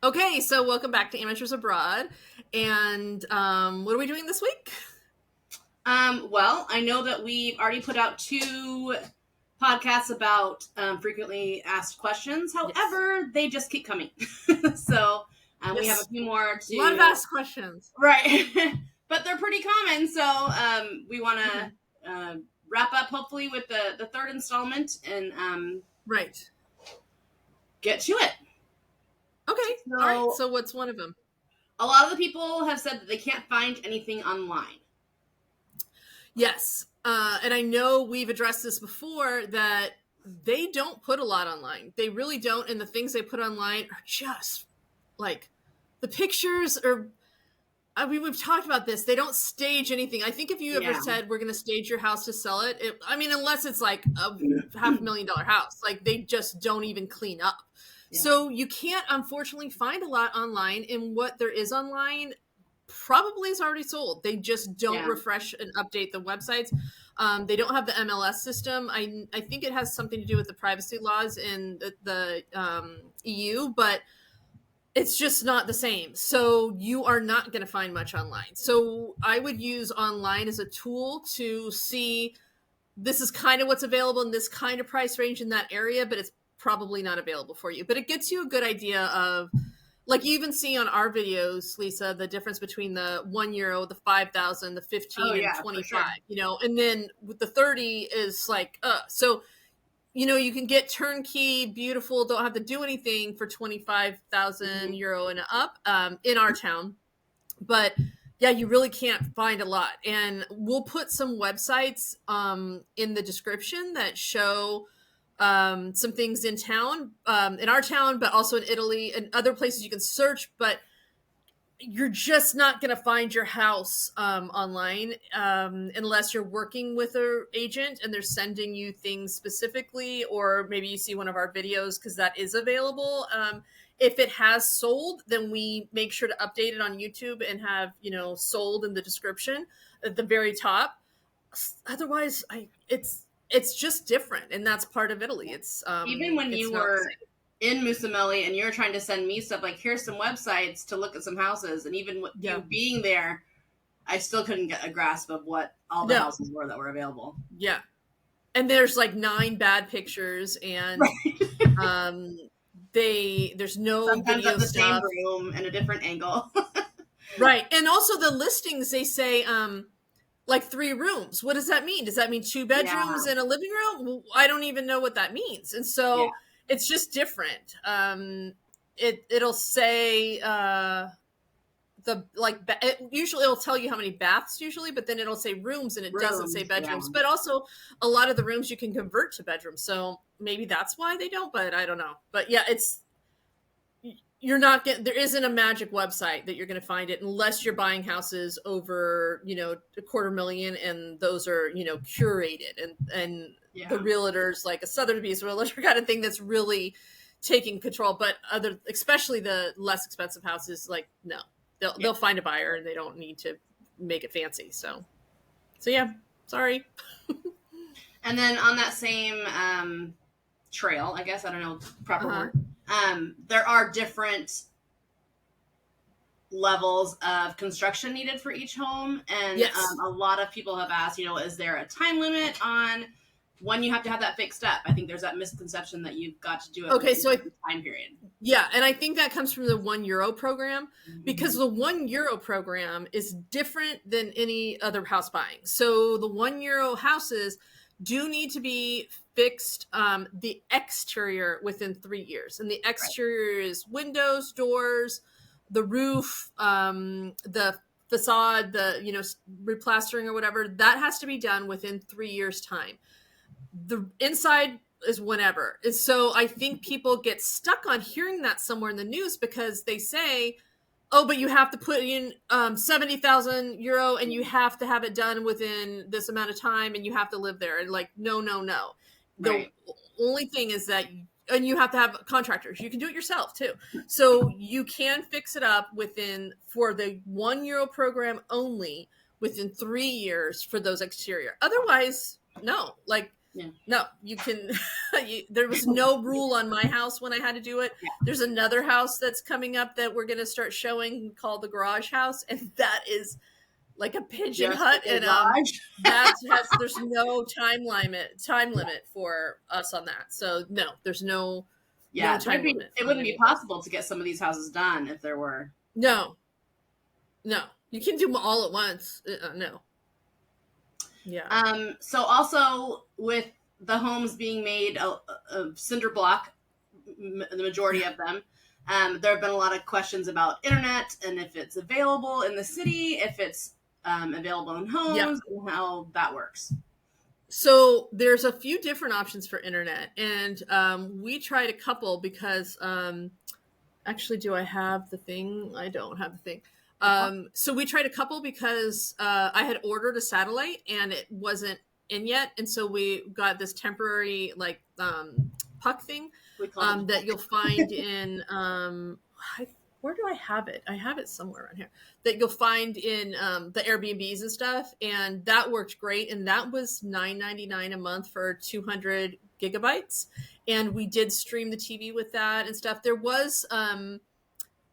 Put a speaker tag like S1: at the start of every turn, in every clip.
S1: Okay, so welcome back to Amateurs Abroad. And what are we doing this week?
S2: Well, I know that we've already put out 2 podcasts about frequently asked questions. However, they just keep coming. So we have a few more
S1: A lot of asked questions.
S2: Right. But they're pretty common. So we want to wrap up hopefully with the 3rd installment and
S1: right.
S2: Get to it.
S1: Okay. All right. So what's one of them?
S2: A lot of the people have said that they can't find anything online.
S1: Yes. And I know we've addressed this before that they don't put a lot online. They really don't. And the things they put online are just like the pictures are. I mean, we've talked about this. They don't stage anything. I think if you ever said we're going to stage your house to sell it, unless it's like a $500,000 house, like they just don't even clean up. Yeah. So you can't, unfortunately, find a lot online. And what there is online probably is already sold. They just don't refresh and update the websites. They don't have the MLS system. I think it has something to do with the privacy laws in the EU, but it's just not the same. So you are not going to find much online. So I would use online as a tool to see this is kind of what's available in this kind of price range in that area, but it's probably not available for you. But it gets you a good idea of, like you even see on our videos, Lisa, the difference between the €1, the 5,000, the 15 and 25, sure. And then with the 30 is like, so you can get turnkey, beautiful, don't have to do anything for 25,000 euro and up in our town. But yeah, you really can't find a lot. And we'll put some websites in the description that show some things in town, in our town, but also in Italy and other places you can search. But you're just not going to find your house online unless you're working with an agent and they're sending you things specifically, or maybe you see one of our videos because that is available. If it has sold, then we make sure to update it on YouTube and have, sold in the description at the very top. Otherwise, it's just different, and that's part of Italy. It's
S2: even when you were in Mussomeli and you're trying to send me stuff like, here's some websites to look at some houses, and even with you being there, I still couldn't get a grasp of what all the houses were that were available.
S1: Yeah. And there's like 9 bad pictures, and there's no
S2: sometimes
S1: video
S2: the
S1: stuff.
S2: Same room and a different angle.
S1: Right. And also the listings, they say like 3 rooms. What does that mean? Does that mean 2 bedrooms and a living room? Well, I don't even know what that means. And so it's just different. It'll say usually it'll tell you how many baths usually, but then it'll say rooms and it doesn't say bedrooms. But also a lot of the rooms you can convert to bedrooms. So maybe that's why they don't, but I don't know. But yeah, you're not getting, there isn't a magic website that you're going to find it unless you're buying houses over, $250,000, and those are, curated and the realtors, like a Sotheby's realtor kind of thing, that's really taking control. But especially the less expensive houses, like, no, they'll find a buyer and they don't need to make it fancy. So yeah, sorry.
S2: And then on that same trail, I guess, I don't know proper word, there are different levels of construction needed for each home. And a lot of people have asked, is there a time limit on when you have to have that fixed up? I think there's that misconception that you've got to do it within a time period.
S1: Yeah, and I think that comes from the €1 program, because the €1 program is different than any other house buying. So the €1 houses do need to be fixed, the exterior within 3 years. And the exterior is windows, doors, the roof, the facade, the, replastering or whatever. That has to be done within 3 years' time. The inside is whenever. And so I think people get stuck on hearing that somewhere in the news because they say, oh, but you have to put in €70,000 and you have to have it done within this amount of time and you have to live there. And like, no. The only thing is that, and you have to have contractors. You can do it yourself too. So you can fix it up for the €1 program only, within 3 years for those exterior. Otherwise, no. Like,
S2: Yeah.
S1: No, you can. There was no rule on my house when I had to do it.
S2: Yeah.
S1: There's another house that's coming up that we're going to start showing called the Garage House, and that is like a pigeon
S2: Just
S1: hut,
S2: a
S1: and
S2: garage.
S1: that has there's no time limit for us on that. So no, there's no
S2: Yeah,
S1: time limit.
S2: it wouldn't be possible to get some of these houses done if there were.
S1: No, you can do them all at once. No. Yeah.
S2: So also with the homes being made of cinder block, the majority of them, there have been a lot of questions about internet and if it's available in the city, if it's available in homes, and how that works.
S1: So there's a few different options for internet, and we tried a couple because actually, do I have the thing? I don't have the thing. So we tried a couple because I had ordered a satellite and it wasn't in yet, and so we got this temporary like puck thing that you'll find in where do I have it? I have it somewhere around here that you'll find in the Airbnbs and stuff, and that worked great. And that was $9.99 a month for 200 gigabytes, and we did stream the TV with that and stuff. There was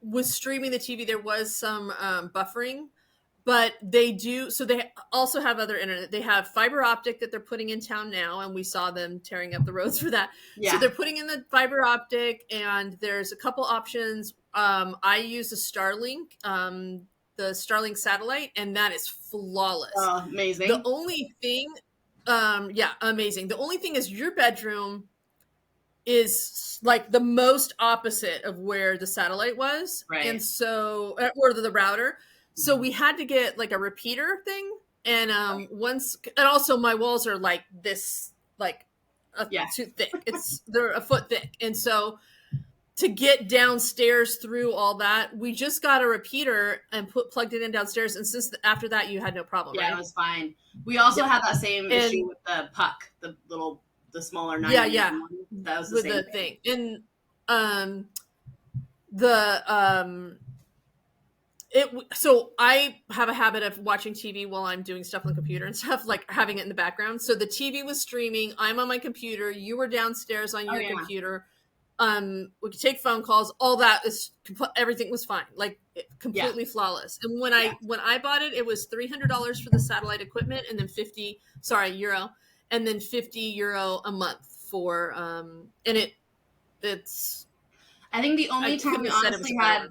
S1: with streaming the TV, there was some buffering, but they do. So they also have other internet. They have fiber optic that they're putting in town now, and we saw them tearing up the roads for that. Yeah. So they're putting in the fiber optic, and there's a couple options. I use a Starlink, the Starlink satellite, and that is flawless.
S2: Amazing.
S1: The only thing, amazing. The only thing is your bedroom is like the most opposite of where the satellite was.
S2: Right.
S1: And so, or the router. So we had to get like a repeater thing. And and also my walls are like this, like too thick. They're a foot thick. And so to get downstairs through all that, we just got a repeater and plugged it in downstairs. And since after that, you had no problem.
S2: Yeah, right? It was fine. We also had that same issue with the puck, the smaller 9. That was the same thing.
S1: And so I have a habit of watching TV while I'm doing stuff on the computer and stuff, like having it in the background. So the TV was streaming, I'm on my computer, you were downstairs on your computer. We could take phone calls, all that is everything was fine, like completely flawless. And when I bought it, it was $300 for the satellite equipment, and then euro, and then €50 a month for and it's
S2: I think the only time we honestly had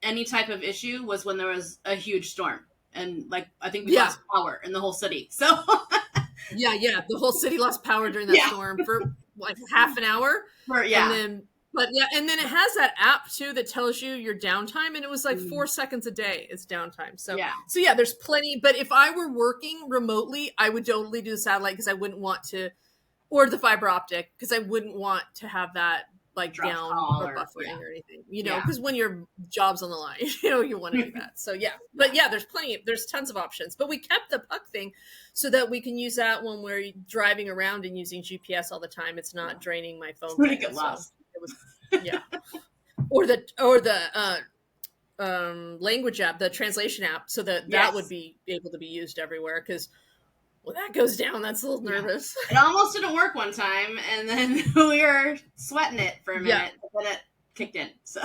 S2: any type of issue was when there was a huge storm, and like I think we lost power in the whole city. So
S1: the whole city lost power during that storm for like half an hour. And then it has that app too that tells you your downtime, and it was like 4 seconds a day is downtime. So there's plenty. But if I were working remotely, I would totally do the satellite because I wouldn't want to, or the fiber optic because I wouldn't want to have that like down or buffering or anything, because when your job's on the line, you want to do that. So there's tons of options, but we kept the puck thing so that we can use that when we're driving around and using GPS all the time. It's not draining my phone.
S2: Wouldn't get lost.
S1: Or the language app, the translation app, so that would be able to be used everywhere. Because when that goes down, that's a little nervous.
S2: It almost didn't work one time, and then we were sweating it for a minute, but then it kicked in. So,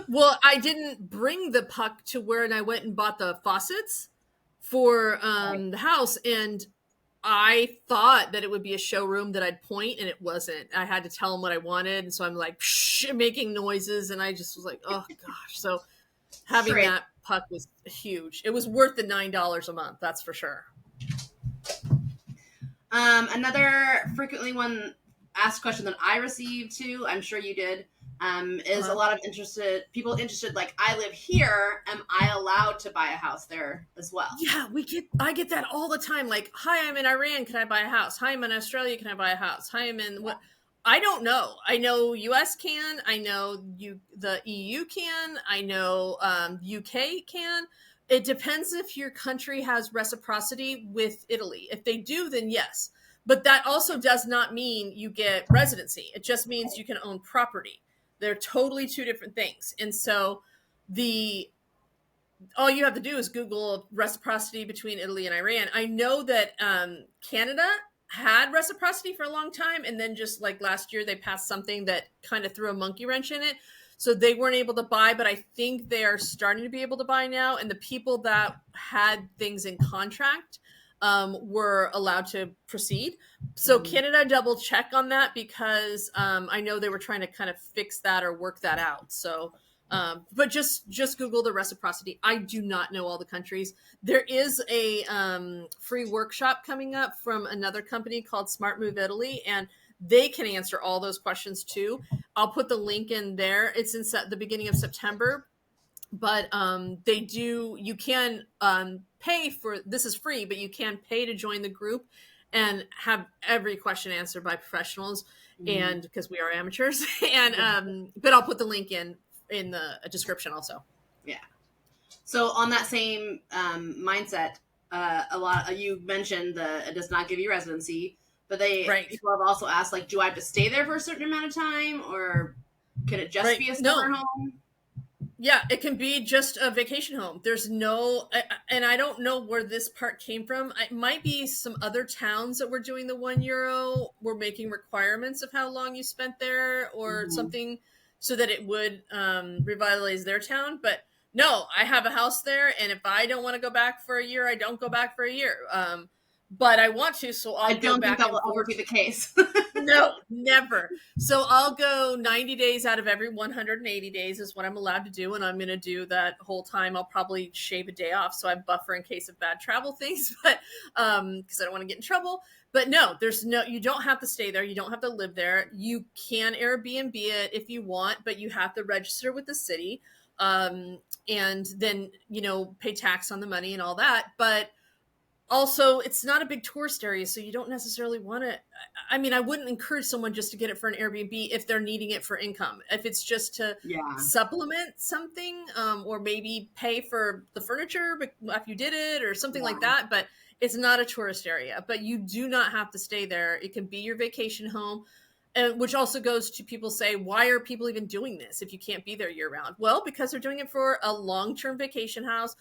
S1: well, I didn't bring the puck to where, and I went and bought the faucets for the house, and I thought that it would be a showroom that I'd point, and it wasn't. I had to tell them what I wanted, and so I'm like making noises, and I just was like, oh gosh. So having that puck was huge. It was worth the $9 a month, that's for sure.
S2: Another frequently asked question that I received too, I'm sure you did, is a lot of people interested, like, I live here, am I allowed to buy a house there as well?
S1: Yeah, I get that all the time. Like, hi, I'm in Iran, can I buy a house? Hi, I'm in Australia, can I buy a house? Hi, I'm in what? I don't know. I know US can, I know the EU can, I know UK can. It depends if your country has reciprocity with Italy. If they do, then yes. But that also does not mean you get residency. It just means you can own property. They're totally two different things. And so all you have to do is Google reciprocity between Italy and Iran. I know that Canada had reciprocity for a long time, and then just like last year they passed something that kind of threw a monkey wrench in it, so they weren't able to buy, but I think they are starting to be able to buy now, and the people that had things in contract were allowed to proceed. So Canada double check on that, because I know they were trying to kind of fix that or work that out. So but just Google the reciprocity. I do not know all the countries. There is a free workshop coming up from another company called Smart Move Italy, and they can answer all those questions too. I'll put the link in there. It's in the beginning of September, but they do. You can pay for this is free, but you can pay to join the group and have every question answered by professionals, and because we are amateurs. And but I'll put the link in the description also.
S2: Yeah. So on that same mindset, you mentioned it does not give you residency, but people have also asked, like, do I have to stay there for a certain amount of time, or can it just be a summer home?
S1: Yeah, it can be just a vacation home. There's no, and I don't know where this part came from. It might be some other towns that were doing the €1 were making requirements of how long you spent there or something, so that it would revitalize their town. But no, I have a house there, and if I don't want to go back for a year, I don't go back for a year. But I want to, so I
S2: don't think that will ever be the case.
S1: No, never. So I'll go 90 days out of every 180 days is what I'm allowed to do, and I'm going to do that whole time. I'll probably shave a day off, so I buffer in case of bad travel things, but because I don't want to get in trouble. But no, you don't have to stay there. You don't have to live there. You can Airbnb it if you want, but you have to register with the city, and then pay tax on the money and all that. But also, it's not a big tourist area, so you don't necessarily want to. I mean, I wouldn't encourage someone just to get it for an Airbnb if they're needing it for income. If it's just to supplement something, or maybe pay for the furniture after you did it or something like that. But it's not a tourist area. But you do not have to stay there. It can be your vacation home. Which also goes to people say, why are people even doing this if you can't be there year round? Well, because they're doing it for a long-term vacation house.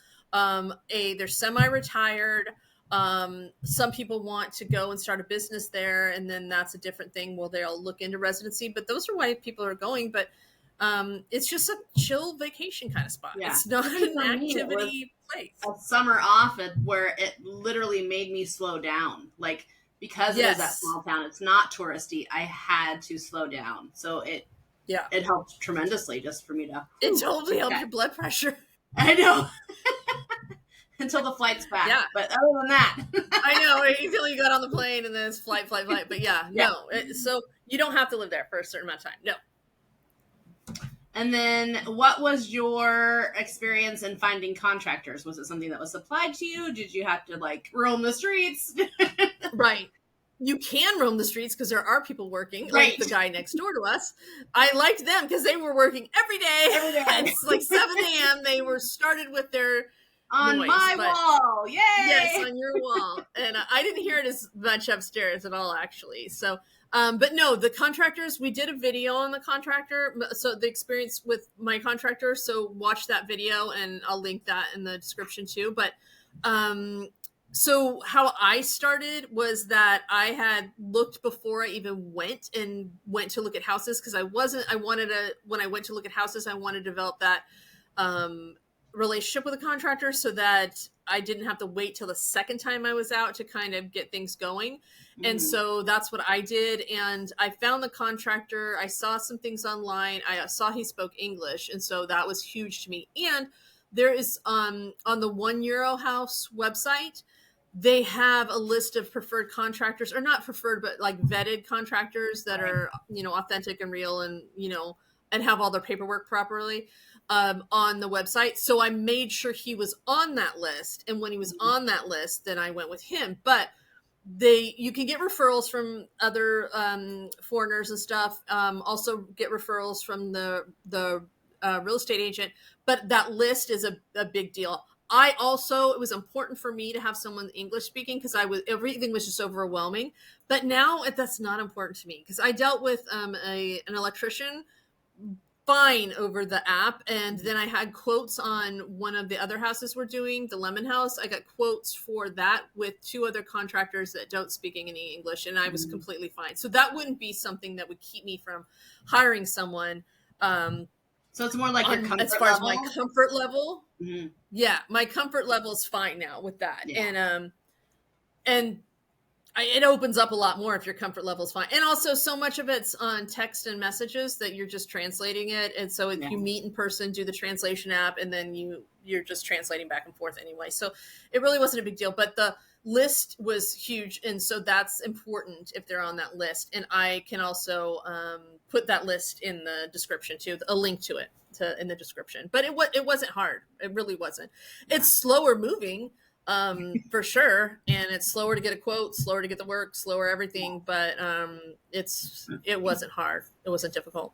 S1: They're semi-retired. Some people want to go and start a business there, and then that's a different thing. Well, they'll look into residency, but those are why people are going. But it's just a chill vacation kind of spot. Yeah. It's not an activity place.
S2: A summer off where it literally made me slow down. Like, because it is that small town, it's not touristy. I had to slow down. So it helped tremendously just for me to.
S1: It totally helped your blood pressure.
S2: I know. Until the flight's back. Yeah. But other than that.
S1: I know. Until you got on the plane and then it's flight. But no. So you don't have to live there for a certain amount of time. No.
S2: And then what was your experience in finding contractors? Was it something that was supplied to you? Did you have to roam the streets?
S1: Right. You can roam the streets because there are people working, like the guy next door to us. I liked them because they were working every day. It's like 7 a.m. They were started with their
S2: on
S1: noise,
S2: my wall. Yay!
S1: Yes, on your wall. And I didn't hear it as much upstairs at all, actually. So, but no, the contractors, we did a video on the contractor. So the experience with my contractor. So watch that video and I'll link that in the description too. But, so how I started was that I had looked before I even went to look at houses. Cause when I went to look at houses, I wanted to develop that, relationship with a contractor so that I didn't have to wait till the second time I was out to kind of get things going. Mm-hmm. And so that's what I did. And I found the contractor. I saw some things online. I saw he spoke English. And so that was huge to me. And there is, on the €1 house website, they have a list of preferred contractors, or not preferred, but vetted contractors that are, authentic and real and, and have all their paperwork properly. On the website. So I made sure he was on that list. And when he was on that list, then I went with him. But you can get referrals from other foreigners and stuff. Also get referrals from the real estate agent. But that list is a big deal. It was important for me to have someone English speaking because everything was just overwhelming. But now that's not important to me because I dealt with an electrician fine over the app. And then I had quotes on one of the other houses we're doing, the Lemon House. I got quotes for that with 2 other contractors that don't speak any English, and I was completely fine. So that wouldn't be something that would keep me from hiring someone.
S2: So it's more like your comfort
S1: as far
S2: level?
S1: as my comfort level.
S2: Mm-hmm.
S1: Yeah, my comfort level is fine now with that. Yeah. And it opens up a lot more if your comfort level is fine. And also so much of it's on text and messages that you're just translating it. And so if you meet in person, do the translation app, and then you're just translating back and forth anyway. So it really wasn't a big deal, but the list was huge. And so that's important if they're on that list. And I can also put that list in the description too, a link to it in the description. But it wasn't hard. It really wasn't. It's slower moving. For sure, and it's slower to get a quote, slower to get the work, slower everything, but it wasn't hard. It wasn't difficult.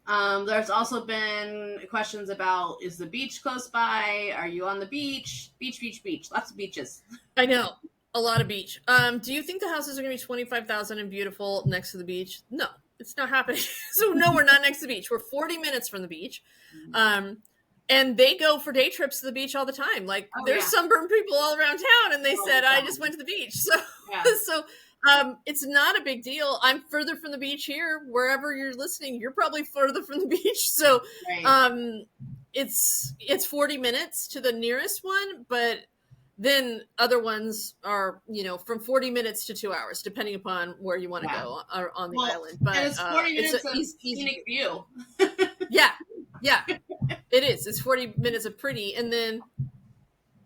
S2: There's also been questions about, is the beach close by? Are you on the beach? Beach. Lots of beaches.
S1: I know. A lot of beach. Do you think the houses are going to be 25,000 and beautiful next to the beach? No, it's not happening. So no, we're not next to the beach. We're 40 minutes from the beach. And they go for day trips to the beach all the time. Like there's sunburned people all around town, and they said, I just went to the beach. So, it's not a big deal. I'm further from the beach here. Wherever you're listening, you're probably further from the beach. So, it's 40 minutes to the nearest one, but then other ones are, from 40 minutes to 2 hours, depending upon where you want to go on the island. But
S2: and it's 40 minutes of scenic view.
S1: Yeah, it is. It's 40 minutes of pretty, and then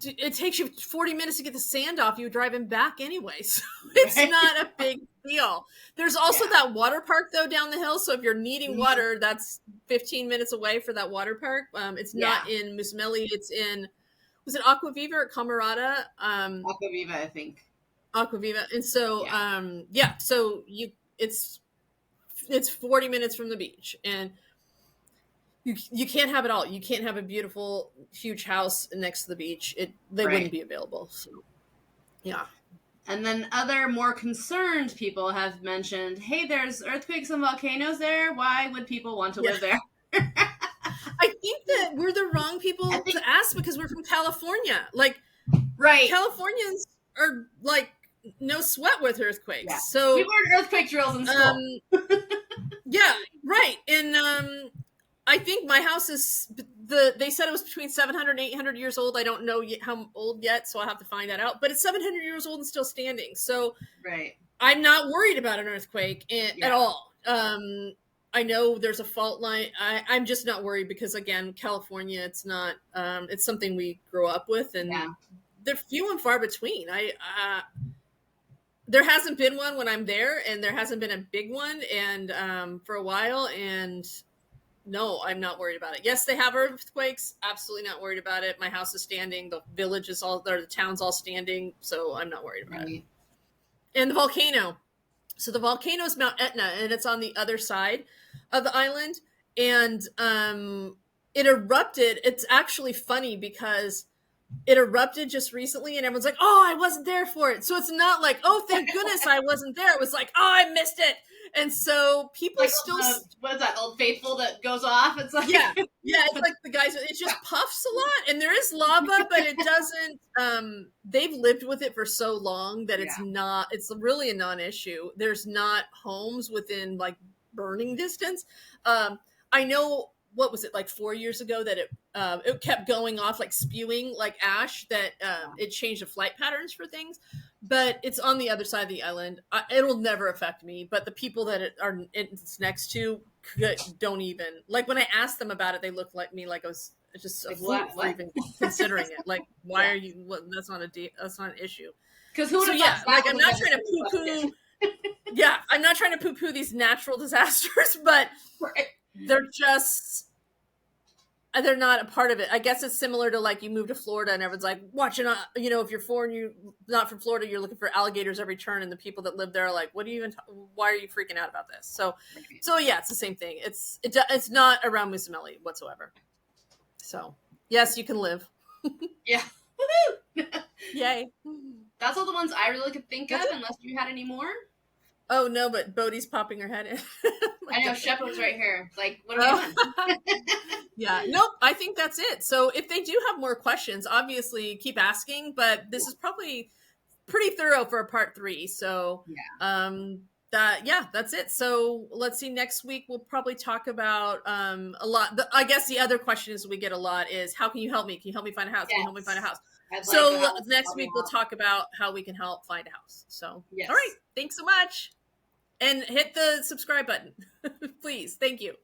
S1: it takes you 40 minutes to get the sand off you driving back anyway. So it's not a big deal. There's also that water park though down the hill. So if you're needing water, that's 15 minutes away for that water park. It's not in Mussomeli. It's in, was it Aquaviva or Camerata?
S2: Aquaviva, I think.
S1: Aquaviva. And so, so it's 40 minutes from the beach, and you can't have it all. You can't have a beautiful, huge house next to the beach. They wouldn't be available. So, yeah.
S2: And then other more concerned people have mentioned, hey, there's earthquakes and volcanoes there. Why would people want to live there?
S1: I think that we're the wrong people to ask because we're from California. Like, Californians are like no sweat with earthquakes. Yeah. So
S2: we learned earthquake drills in school.
S1: And I think my house is they said it was between 700 and 800 years old. I don't know how old yet, so I'll have to find that out. But it's 700 years old and still standing. So I'm not worried about an earthquake at all. I know there's a fault line. I'm just not worried because, again, California, it's not, it's something we grow up with, and they're few and far between. There hasn't been one when I'm there, and there hasn't been a big one and for a while, and no, I'm not worried about it. Yes, they have earthquakes. Absolutely not worried about it. My house is standing. The village is all there. The town's all standing. So I'm not worried about it. And the volcano. So the volcano is Mount Etna, and it's on the other side of the island. And it erupted. It's actually funny because it erupted just recently, and everyone's like, oh, I wasn't there for it. So it's not like, oh, thank goodness I wasn't there. It was like, oh, I missed it. And so people
S2: like
S1: still
S2: what is that, Old Faithful that goes off? It's like
S1: it's like the guys, it just puffs a lot, and there is lava, but it doesn't they've lived with it for so long that it's really a non-issue. There's not homes within like burning distance. I know, what was it, like 4 years ago that it kept going off, like spewing like ash, that it changed the flight patterns for things. But it's on the other side of the island. It'll never affect me. But the people that it's next to don't even, like, when I asked them about it, they looked like me like I was just a fool for even considering it. Like, why are you? Well, that's not an issue.
S2: Because who would have
S1: like, I'm not trying to poo-poo. I'm not trying to poo-poo these natural disasters, but they're not a part of it. I guess it's similar to, like, you move to Florida and everyone's like, watching, if you're foreign, you're not from Florida, you're looking for alligators every turn, and the people that live there are like, why are you freaking out about this? So it's the same thing. It's not around Mussomeli whatsoever. So yes, you can live.
S2: Yeah.
S1: Yay.
S2: That's all the ones I really could think of, unless you had any more.
S1: Oh no, but Bodhi's popping her head in.
S2: I know Shepard's right here. Like, what are we doing?
S1: Yeah, nope. I think that's it. So if they do have more questions, obviously keep asking. But this is probably pretty thorough for a part 3. So that's it. So let's see. Next week we'll probably talk about a lot. I guess the other questions we get a lot is, how can you help me? Can you help me find a house? Can you help me find a house? So next week we'll talk about how we can help find a house. So all right, thanks so much, and hit the subscribe button, please. Thank you.